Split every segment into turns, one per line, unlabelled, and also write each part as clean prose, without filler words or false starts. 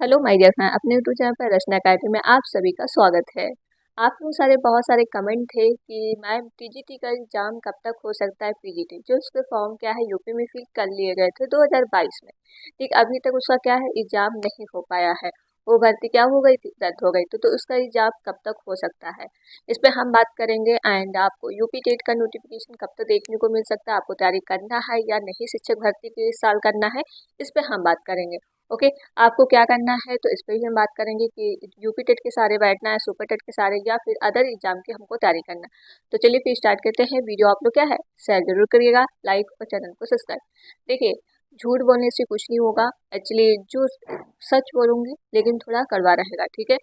Hello my dear friend, अपने YouTube channel पर रचना academy में आप सभी का स्वागत है। आप लोग बहुत सारे कमेंट थे कि मैम टीजीटी का एग्जाम कब तक हो सकता है। पीजीटी जो उसके फॉर्म क्या है यूपी में फिल कर लिए गए थे 2022 में, ठीक अभी तक उसका क्या है एग्जाम नहीं हो पाया है। वो भर्ती क्या हो गई थी, रद्द हो गई तो उसका एग्जाम कब तक हो सकता है, इस पे हम बात करेंगे। एंड आपको यूपी टेट का नोटिफिकेशन कब तक देखने को मिल सकता है, आपको तैयारी करना है या नहीं, शिक्षक भर्ती के इस साल करना है, इस पे हम बात करेंगे। ओके, आपको क्या करना है तो इस पर भी हम बात करेंगे कि यूपी टेट के सारे बैठना है, सुपर टेट के सारे, या फिर अदर एग्जाम की हमको तैयारी करना है। तो चलिए फिर स्टार्ट करते हैं। वीडियो आप लोग क्या है शेयर जरूर करिएगा, लाइक और चैनल को सब्सक्राइब। देखिए, झूठ बोलने से कुछ नहीं होगा, एक्चुअली जो सच बोलूँगी लेकिन थोड़ा कड़वा रहेगा, ठीक है।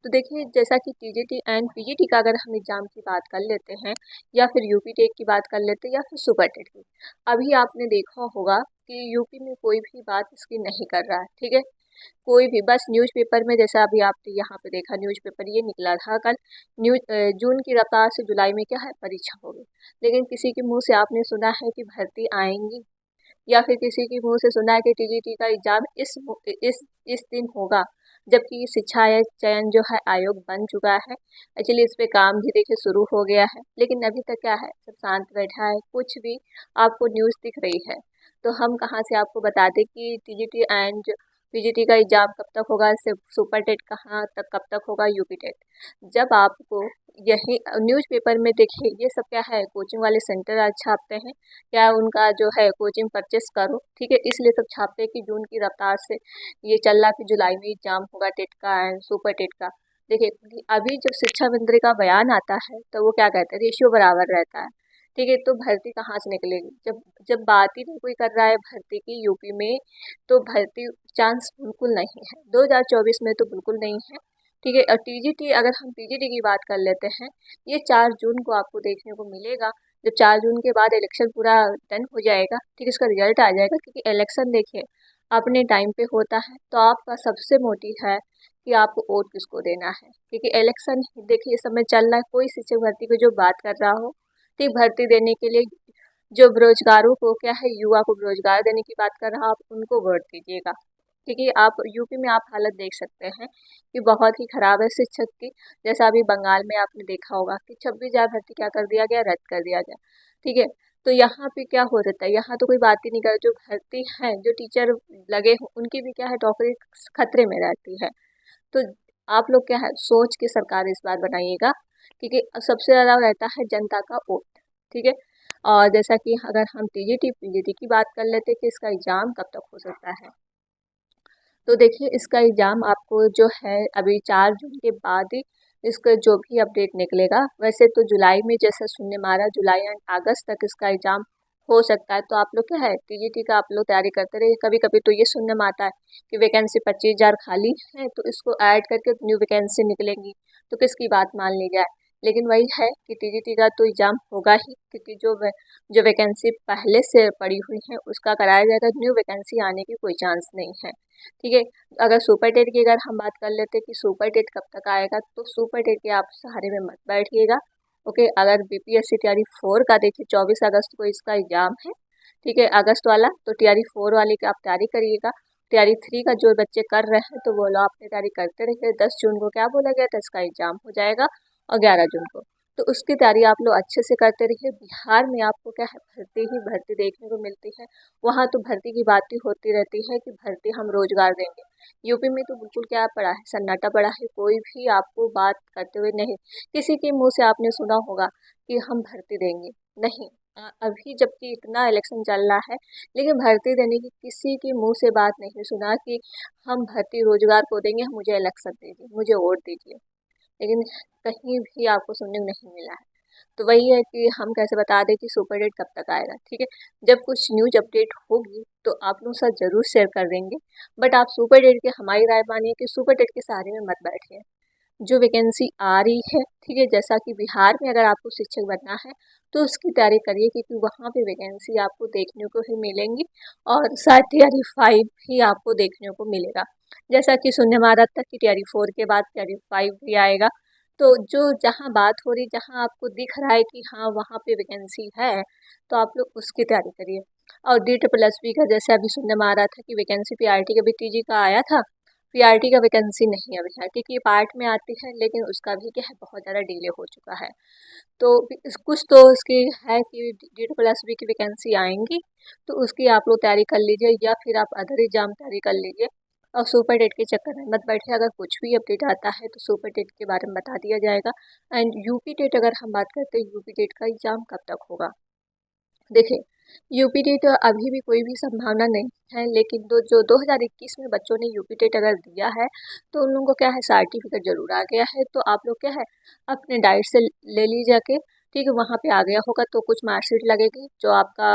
तो देखिए, जैसा कि टीजीटी एंड पीजीटी का अगर हम एग्जाम की बात कर लेते हैं, या फिर यूपी टेट की बात कर लेते हैं, या फिर सुपर टेट की, अभी आपने देखा होगा कि यूपी में कोई भी बात इसकी नहीं कर रहा है, ठीक है। कोई भी बस न्यूज़पेपर में, जैसा अभी आपने यहाँ पे देखा न्यूज़पेपर ये निकला था कल, जून की रफ्तार से जुलाई में क्या है परीक्षा होगी, लेकिन किसी के मुंह से आपने सुना है कि भर्ती आएंगी, या फिर किसी के मुंह से सुना है कि टीजीटी का एग्जाम इस दिन होगा, जबकि शिक्षा चयन जो है आयोग बन चुका है। एक्चुअली इस पे काम भी देखिए शुरू हो गया है, लेकिन अभी तक क्या है सब शांत बैठा है, कुछ भी आपको न्यूज़ दिख रही है। तो हम कहाँ से आपको बता दें कि टीजीटी एंड पीजीटी का एग्जाम कब तक होगा, सिर्फ सुपर टेट कहाँ तक कब तक होगा, यूपी टेट। जब आपको यही न्यूज़पेपर में देखिए, ये सब क्या है कोचिंग वाले सेंटर आज छापते हैं, क्या उनका जो है कोचिंग परचेस करो, ठीक है, इसलिए सब छापते हैं कि जून की रफ्तार से ये चल रहा कि जुलाई में एग्जाम होगा टेट का एंड सुपर टेट का। देखिए, अभी जब शिक्षा मंत्री का बयान आता है तो वो क्या कहते हैं, रेशियो बराबर रहता है, ठीक है। तो भर्ती कहाँ से निकलेगी जब जब बात ही नहीं कोई कर रहा है भर्ती की यूपी में, तो भर्ती चांस बिल्कुल नहीं है, 2024 में तो बिल्कुल नहीं है, ठीक है। और टीजीटी, अगर हम टीजीटी की बात कर लेते हैं, ये 4 जून को आपको देखने को मिलेगा। जब 4 जून के बाद इलेक्शन पूरा डन हो जाएगा, ठीक, इसका रिजल्ट आ जाएगा, क्योंकि इलेक्शन देखिए अपने टाइम पे होता है, तो आपका सबसे मोटिव है कि आपको वोट किसको देना है, क्योंकि इलेक्शन देखिए इस समय चल रहा है। कोई शिक्षक भर्ती की जो बात कर रहा हो, ठीक, भर्ती देने के लिए जो बेरोजगारों को क्या है, युवा को रोजगार देने की बात कर रहा हो, आप उनको वोट दीजिएगा, क्योंकि आप यूपी में आप हालत देख सकते हैं कि बहुत ही खराब है शिक्षक की। जैसा अभी बंगाल में आपने देखा होगा कि 26,000 भर्ती क्या कर दिया गया, रद्द कर दिया गया, ठीक है। तो यहाँ पे क्या हो जाता है, यहाँ तो कोई बात ही नहीं कर, जो भर्ती है, जो टीचर लगे हों उनकी भी क्या है नौकरी खतरे में रहती है। तो आप लोग क्या है सोच के सरकार इस बार बनाइएगा, क्योंकि सबसे ज़्यादा रहता है जनता का वोट, ठीक है। और जैसा कि अगर हम टीजीटी पीजीटी की बात कर लेते कि इसका एग्ज़ाम कब तक हो सकता है, तो देखिए इसका एग्ज़ाम आपको जो है अभी 4 जून के बाद ही इसका जो भी अपडेट निकलेगा। वैसे तो जुलाई में जैसा सुनने में आ रहा है, जुलाई एंड अगस्त तक इसका एग्ज़ाम हो सकता है। तो आप लोग क्या है टीजीटी का आप लोग तैयारी करते रहिए। कभी कभी तो ये सुनने में आता है कि वैकेंसी 25,000 खाली है, तो इसको ऐड करके न्यू वैकेंसी निकलेंगी, तो किसकी बात मान ली जाए। लेकिन वही है कि टीजीटी का तो एग्ज़ाम होगा ही, क्योंकि जो वैकेंसी पहले से पड़ी हुई है उसका कराया जाएगा, न्यू वैकेंसी आने की कोई चांस नहीं है, ठीक है। अगर सुपर टेट की अगर हम बात कर लेते कि सुपर टेट कब तक आएगा, तो सुपर टेट के आप सहारे में मत बैठिएगा। ओके, अगर बीपीएससी तैयारी 4 का देखिए 24 अगस्त को इसका एग्जाम है, ठीक है, अगस्त वाला, तो तैयारी 4 वाले की आप तैयारी करिएगा। तैयारी 3 का जो बच्चे कर रहे हैं तो वो लोग अपनी तैयारी करते रहिए। 10 जून को क्या बोला गया था, इसका एग्जाम हो जाएगा, और 11 जून को, तो उसकी तैयारी आप लोग अच्छे से करते रहिए। बिहार में आपको क्या है भर्ती ही भर्ती देखने को मिलती है, वहाँ तो भर्ती की बात ही होती रहती है कि भर्ती हम रोजगार देंगे। यूपी में तो बिल्कुल क्या पड़ा है, सन्नाटा पड़ा है, कोई भी आपको बात करते हुए नहीं, किसी के मुंह से आपने सुना होगा कि हम भर्ती देंगे, नहीं। अभी जबकि इतना इलेक्शन चल रहा है, लेकिन भर्ती देने की किसी के मुंह से बात नहीं सुना कि हम भर्ती रोजगार को देंगे, मुझे इलेक्शन दीजिए, मुझे वोट दीजिए, लेकिन कहीं भी आपको सुनने को नहीं मिला है। तो वही है कि हम कैसे बता दें कि सुपर डेट कब तक आएगा, ठीक है। जब कुछ न्यूज अपडेट होगी तो आप लोग साथ जरूर शेयर कर देंगे, बट आप सुपर डेट की हमारी राय मानिए कि सुपर डेट के सहारे में मत बैठिए। जो वैकेंसी आ रही है, ठीक है, जैसा कि बिहार में अगर आपको शिक्षक बनना है तो उसकी तैयारी करिए, क्योंकि वहाँ पे वैकेंसी आपको देखने को ही मिलेंगी, और शायद तैयारी 5 भी आपको देखने को मिलेगा। जैसा कि सुनने में आ रहा था कि तैयारी 4 के बाद तैयारी 5 भी आएगा। तो जो जहाँ बात हो रही, जहाँ आपको दिख रहा है कि हाँ वहाँ पे वैकेंसी है, तो आप लोग उसकी तैयारी करिए। और DEET+B का जैसे अभी सुनने में आ रहा था कि वैकेंसी PRT का भी TG का आया था, पीआरटी का वैकेंसी नहीं अभी है, क्योंकि ये पार्ट में आती है, लेकिन उसका भी क्या है बहुत ज़्यादा डिले हो चुका है। तो कुछ तो उसकी है कि DSSB की वैकेंसी आएंगी, तो उसकी आप लोग तैयारी कर लीजिए, या फिर आप अदर एग्जाम तैयारी कर लीजिए। और सुपर टेट के चक्कर में मत बैठिए, अगर कुछ भी अपडेट आता है तो सुपर टेट के बारे में बता दिया जाएगा। एंड यूपी टेट अगर हम बात करते हैं, यूपी टेट का एग्जाम कब तक होगा? देखिए, यूपी टेट अभी भी कोई भी संभावना नहीं है, लेकिन जो 2021 में बच्चों ने यूपी टेट अगर दिया है, तो उन लोगों को क्या है सर्टिफिकेट जरूर आ गया है। तो आप लोग क्या है अपने डाइट से ले लीजिए के, ठीक है, वहाँ पे आ गया होगा तो कुछ मार्कशीट लगेगी, जो आपका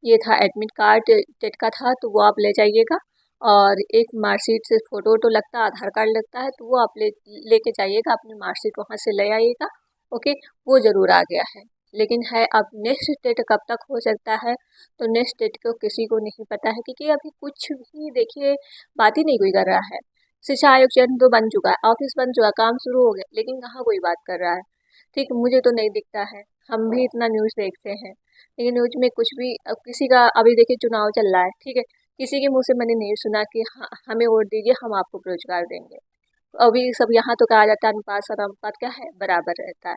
ये था एडमिट कार्ड टेट का था, तो वो आप ले जाइएगा। और एक मार्कशीट से फोटो वोटो लगता है, आधार कार्ड लगता है, तो वो आप लेके जाइएगा, अपनी मार्कशीट वहाँ से ले आइएगा। ओके, वो ज़रूर आ गया है। लेकिन है अब नेक्स्ट डेट कब तक हो सकता है, तो नेक्स्ट डेट को किसी को नहीं पता है, क्योंकि अभी कुछ भी देखिए बात ही नहीं कोई कर रहा है। शिक्षा आयोग चरण तो बन चुका है, ऑफिस बन चुका है, काम शुरू हो गया, लेकिन कहाँ कोई बात कर रहा है। ठीक, मुझे तो नहीं दिखता है। हम भी इतना न्यूज़ देखते हैं, लेकिन न्यूज़ में कुछ भी अब किसी का अभी देखिए चुनाव चल रहा है, ठीक है, किसी के मुंह से मैंने नहीं सुना कि हाँ हमें वोट दीजिए, हम आपको रोजगार देंगे। अभी सब यहाँ तो कहा जाता है अनुपात और अनुपात क्या है बराबर रहता है।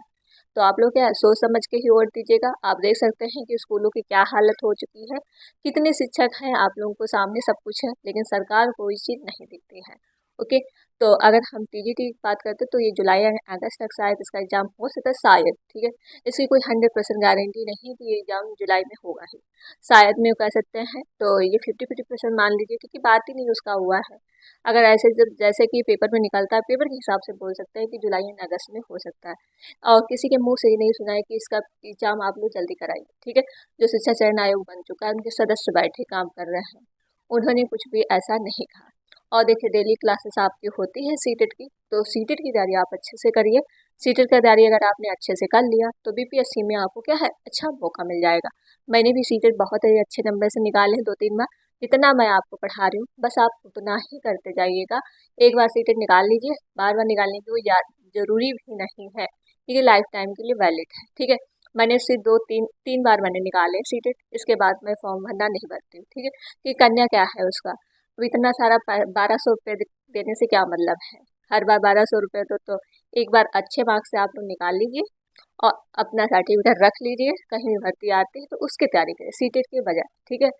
तो आप लोग क्या है सोच समझ के ही वोट दीजिएगा। आप देख सकते हैं कि स्कूलों की क्या हालत हो चुकी है, कितने शिक्षक हैं आप लोगों को सामने, सब कुछ है, लेकिन सरकार को कोई चीज़ नहीं दिखती है। ओके, तो अगर हम टीजीटी की बात करते तो ये जुलाई या अगस्त तक शायद इसका एग्जाम हो सकता है, शायद, ठीक है। इसकी कोई 100% गारंटी नहीं कि ये एग्जाम जुलाई में होगा ही, शायद में कह सकते हैं। तो ये 50-50% मान लीजिए, क्योंकि बात ही नहीं उसका हुआ है। अगर ऐसे जब जैसे कि पेपर में निकलता है, पेपर के हिसाब से बोल सकते हैं कि जुलाई या अगस्त में हो सकता है। और किसी के मुंह से ये नहीं सुना है कि इसका एग्जाम आप लोग जल्दी कराइए, ठीक है। जो शिक्षा चयन आयोग बन चुका है, उनके सदस्य बैठे काम कर रहे हैं, उन्होंने कुछ भी ऐसा नहीं कहा। और देखिए डेली क्लासेस आपकी होती है सीटेट की, तो सीटेट की तैयारी आप अच्छे से करिए। सीटेट की तैयारी अगर आपने अच्छे से कर लिया तो बीपीएससी में आपको क्या है अच्छा मौका मिल जाएगा। मैंने भी सीटेट बहुत ही अच्छे नंबर से निकाले हैं 2-3 बार। जितना मैं आपको पढ़ा रही हूँ बस आप उतना ही करते जाइएगा। एक बार सीटेट निकाल लीजिए, बार बार निकालने की कोई जरूरी भी नहीं है, क्योंकि लाइफ टाइम के लिए वैलिड है, ठीक है। मैंने सिर्फ 2-3 बार मैंने निकाले सीटेट, इसके बाद मैं फॉर्म भरना नहीं भरती हूँ, ठीक है। कि कन्या क्या है उसका, अब इतना सारा 1200 रुपये देने से क्या मतलब है, हर बार 1200 रुपये। तो एक बार अच्छे मार्क्स से आप लोग निकाल लीजिए और अपना सर्टिफिकेट रख लीजिए, कहीं भी भर्ती आती है तो उसकी तैयारी करें सीटेट के बजाय, ठीक है।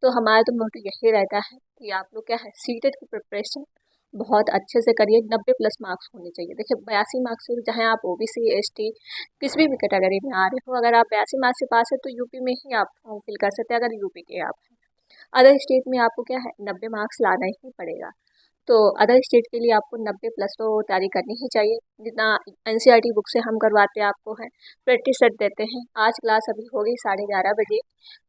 तो हमारा तो मोटिव यही रहता है कि आप लोग क्या है सीटेट की प्रिपरेशन बहुत अच्छे से करिए। 90+ मार्क्स होने चाहिए। देखिए 82 मार्क्स से चाहे आप ओबीसी एसटी किसी भी कैटेगरी में आ रहे हो, अगर आप 82 मार्क्स से पास है तो यूपी में ही आप फॉर्म फिल कर सकते हैं, अगर यूपी के आप हैं। अदर स्टेट में आपको क्या है 90 मार्क्स लाना ही पड़ेगा। तो अदर स्टेट के लिए आपको 90+ तो तैयारी करनी ही चाहिए, जितना एनसीईआरटी बुक से हम करवाते हैं आपको है प्रैक्टिस सेट देते हैं। आज क्लास अभी होगी 11:30 बजे,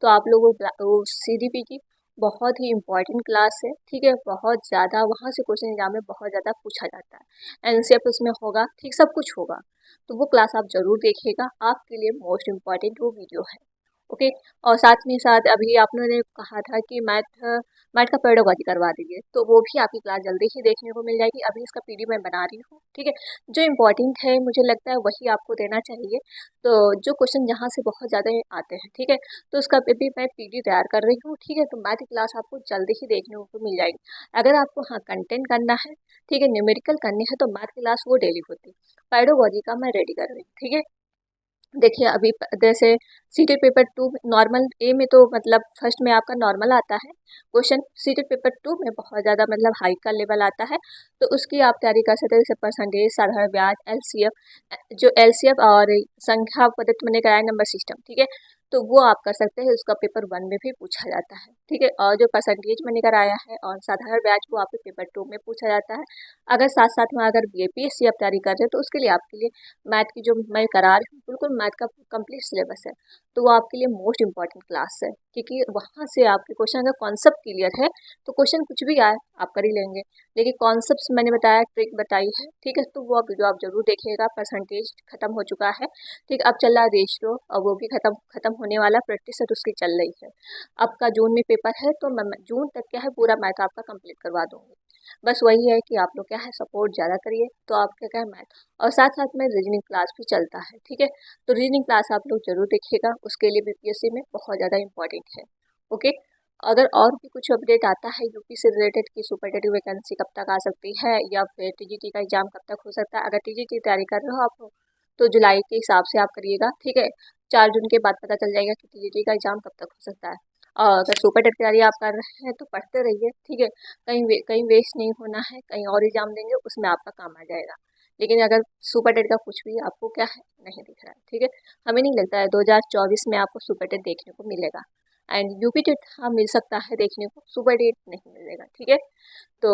तो आप लोगों वो सीडीपी की बहुत ही इम्पोर्टेंट क्लास है, ठीक है। बहुत ज़्यादा वहाँ से क्वेश्चन एग्जाम में बहुत ज़्यादा पूछा जाता है, एनसीएफ उसमें होगा, ठीक, सब कुछ होगा। तो वो क्लास आप ज़रूर देखिएगा, आपके लिए मोस्ट इम्पॉर्टेंट वो वीडियो है। ओके, और साथ में साथ अभी आपने ने कहा था कि मैथ मैथ का पेडागोजी करवा दीजिए, तो वो भी आपकी क्लास जल्दी ही देखने को मिल जाएगी। अभी इसका पीडी मैं बना रही हूँ, ठीक है। जो इम्पोर्टेंट है मुझे लगता है वही आपको देना चाहिए। तो जो क्वेश्चन जहाँ से बहुत ज़्यादा आते हैं, ठीक है, तो उसका भी मैं पीडी तैयार कर रही हूँ, ठीक है। तो मैथ की क्लास आपको जल्दी ही देखने को मिल जाएगी। अगर आपको हाँ कंटेंट करना है, ठीक है, न्यूमेरिकल करनी है, तो मैथ क्लास वो डेली होती है। पेडागोजी का मैं रेडी कर रही हूँ, ठीक है। देखिए अभी जैसे सीटेट पेपर 2 नॉर्मल ए में तो मतलब फर्स्ट में आपका नॉर्मल आता है क्वेश्चन, सीटेट पेपर 2 में बहुत ज़्यादा मतलब हाई का लेवल आता है। तो उसकी आप तैयारी कर सकते हैं, जैसे परसेंटेज, साधारण ब्याज, एलसीएफ, जो एलसीएफ और संख्या पद्धति मैंने कराया, नंबर सिस्टम, ठीक है। तो वो आप कर सकते हैं, उसका पेपर 1 में भी पूछा जाता है, ठीक है। और जो परसेंटेज मैंने कराया है और साधारण ब्याज वो आपके पेपर 2 में पूछा जाता है। अगर साथ साथ में अगर बीपीएससी आप तैयारी कर रहे हैं तो उसके लिए आपके लिए मैथ की जो मैं करा रही हूँ बिल्कुल मैथ का कंप्लीट सिलेबस है, तो वो आपके लिए मोस्ट इंपॉर्टेंट क्लास है, क्योंकि वहाँ से आपके क्वेश्चन अगर कॉन्सेप्ट क्लियर है तो क्वेश्चन कुछ भी आए आप कर ही लेंगे। लेकिन कॉन्सेप्ट मैंने बताया, ट्रिक बताई है, ठीक है। तो वो वीडियो आप जरूर देखिएगा। परसेंटेज खत्म हो चुका है, ठीक, अब चल रहा है रेशियो, और वो भी खत्म होने वाला, प्रैक्टिस सेट उसकी चल रही है। आपका जून में पेपर है, तो मैं जून तक क्या है पूरा मैथ आपका कंप्लीट करवा दूंगी। बस वही है कि आप लोग क्या है सपोर्ट ज़्यादा करिए, तो आपका क्या है मैथ, और साथ साथ में रीजनिंग क्लास भी चलता है, ठीक है। तो रीजनिंग क्लास आप लोग जरूर देखिएगा, उसके लिए बीपीएससी में बहुत ज़्यादा इंपॉर्टेंट है। ओके, अगर और भी कुछ अपडेट आता है यूपी से रिलेटेड की सुपरटेटिव वैकेंसी कब तक आ सकती है या फिर टीजीटी का एग्जाम कब तक हो सकता है, अगर टीजीटी तैयारी कर रहे हो आप तो जुलाई के हिसाब से आप करिएगा, ठीक है। 4 जून के बाद पता चल जाएगा कि टीजीटी का एग्जाम कब तक हो सकता है। और अगर सुपरटेट की तैयारी आप कर रहे हैं तो पढ़ते रहिए, ठीक है। कहीं वेस्ट नहीं होना है, कहीं और एग्जाम देंगे उसमें आपका काम आ जाएगा। लेकिन अगर सुपरटेट का कुछ भी आपको क्या है नहीं दिख रहा है, ठीक है। हमें नहीं लगता है 2024 में आपको सुपरटेट देखने को मिलेगा। एंड यूपी टेट हाँ मिल सकता है देखने को, सुपर टेट नहीं मिलेगा, ठीक है। तो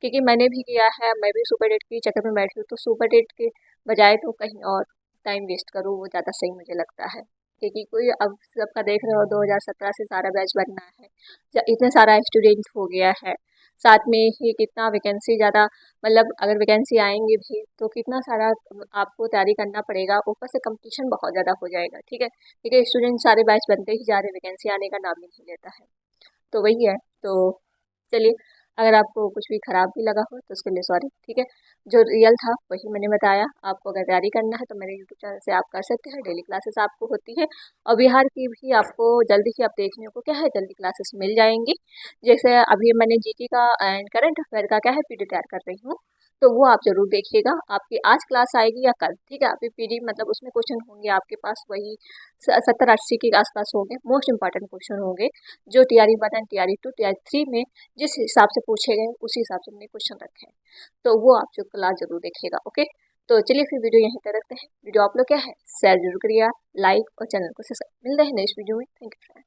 क्योंकि मैंने भी किया है, मैं भी सुपर टेट के चक्कर में बैठी हूँ, तो सुपर टेट के बजाय तो कहीं और टाइम वेस्ट करूँ वो ज़्यादा सही मुझे लगता है। क्योंकि कोई अब सबका देख रहे हो 2017 से सारा बैच बनना है, इतना सारा स्टूडेंट हो गया है, साथ में ही कितना वैकेंसी ज़्यादा, मतलब अगर वैकेंसी आएंगे भी तो कितना सारा आपको तैयारी करना पड़ेगा, ऊपर से कंपटीशन बहुत ज़्यादा हो जाएगा, ठीक है। ठीक है, स्टूडेंट सारे बैच बनते ही जा रहे, वैकेंसी आने का नाम ही नहीं लेता है। तो वही है। तो चलिए, अगर आपको कुछ भी ख़राब भी लगा हो तो उसके लिए सॉरी, ठीक है। जो रियल था वही मैंने बताया। आपको अगर तैयारी करना है तो मेरे यूट्यूब चैनल से आप कर सकते हैं, डेली क्लासेस आपको होती है। और बिहार की भी आपको जल्दी ही आप देखने को क्या है, जल्दी क्लासेस मिल जाएंगी। जैसे अभी मैंने जीके का एंड करंट अफेयर का क्या है पीडी तैयार कर रही हूँ, तो वो आप ज़रूर देखिएगा। आपकी आज क्लास आएगी या कल, ठीक है। अभी पीडी मतलब उसमें क्वेश्चन होंगे आपके पास वही 70-80 के आसपास होंगे, मोस्ट इंपॉर्टेंट क्वेश्चन होंगे जो TRE 1 एंड TRE 2 TRE 3 में जिस हिसाब से पूछे गए उसी हिसाब से हमने क्वेश्चन रखे हैं। तो वो आप जो क्लास जरूर देखिएगा, ओके। तो चलिए फिर वीडियो यहीं तक रखते हैं। वीडियो आप लोग क्या है शेयर जरूर करिएगा, लाइक और चैनल को सब्सक्राइब। मिलते हैं नेक्स्ट वीडियो में। Thank you friend.